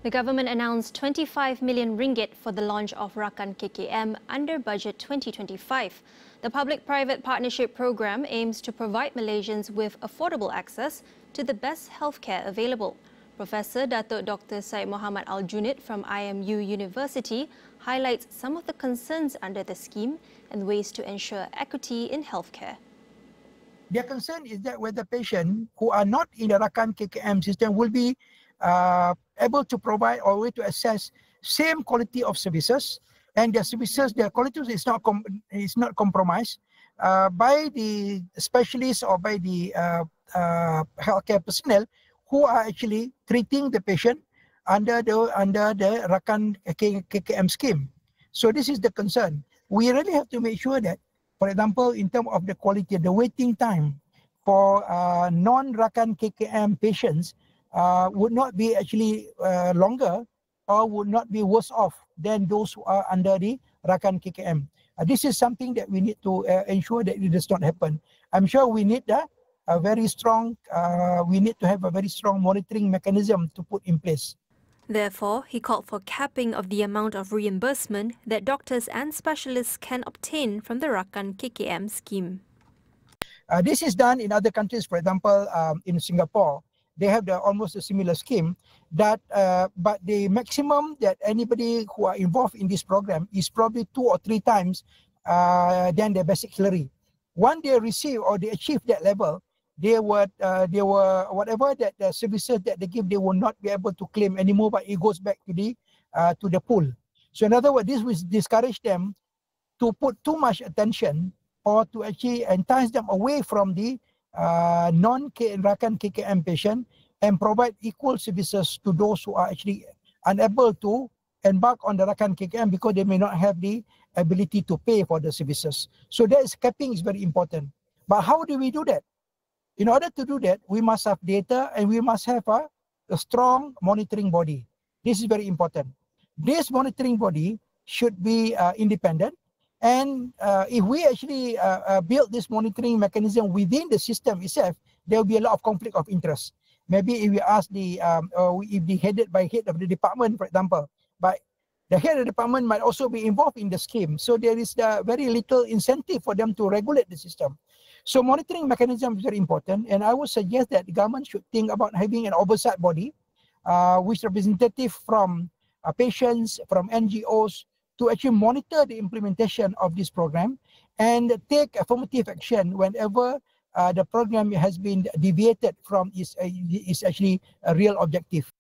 The government announced 25 million ringgit for the launch of Rakan KKM under Budget 2025. The public-private partnership program aims to provide Malaysians with affordable access to the best healthcare available. Professor Datuk Dr. Syed Mohamed Aljunid from IMU University highlights some of the concerns under the scheme and ways to ensure equity in healthcare. Their concern is that whether patients who are not in the Rakan KKM system will be able to provide or way to access same quality of services, and their services, their quality is not compromised by the specialists or by the healthcare personnel who are actually treating the patient under the Rakan KKM scheme. So this is the concern. We really have to make sure that, for example, in terms of the quality, the waiting time for non-Rakan KKM patients would not be actually longer or would not be worse off than those who are under the Rakan KKM. This is something that we need to ensure that it does not happen. I'm sure we need a very strong, we need to have a very strong monitoring mechanism to put in place. Therefore, he called for capping of the amount of reimbursement that doctors and specialists can obtain from the Rakan KKM scheme. This is done in other countries. For example, in Singapore, they have almost a similar scheme. That, but the maximum that anybody who are involved in this program is probably 2 or 3 times than their basic salary. Once they receive or they achieve that level, they were whatever that the services that they give, they will not be able to claim anymore, but it goes back to the pool. So in other words, this will discourage them to put too much attention or to actually entice them away from the non-Rakan KKM patient and provide equal services to those who are actually unable to embark on the Rakan KKM because they may not have the ability to pay for the services. So that is capping is very important. But how do we do that? In order to do that, we must have data and we must have a strong monitoring body. This is very important. This monitoring body should be independent. And if we actually build this monitoring mechanism within the system itself, there will be a lot of conflict of interest. Maybe if we ask if the headed by head of the department, for example, but the head of the department might also be involved in the scheme. So there is very little incentive for them to regulate the system. So monitoring mechanism is very important. And I would suggest that the government should think about having an oversight body, which representative from patients, from NGOs, to actually monitor the implementation of this program and take affirmative action whenever the program has been deviated from its actually a real objective.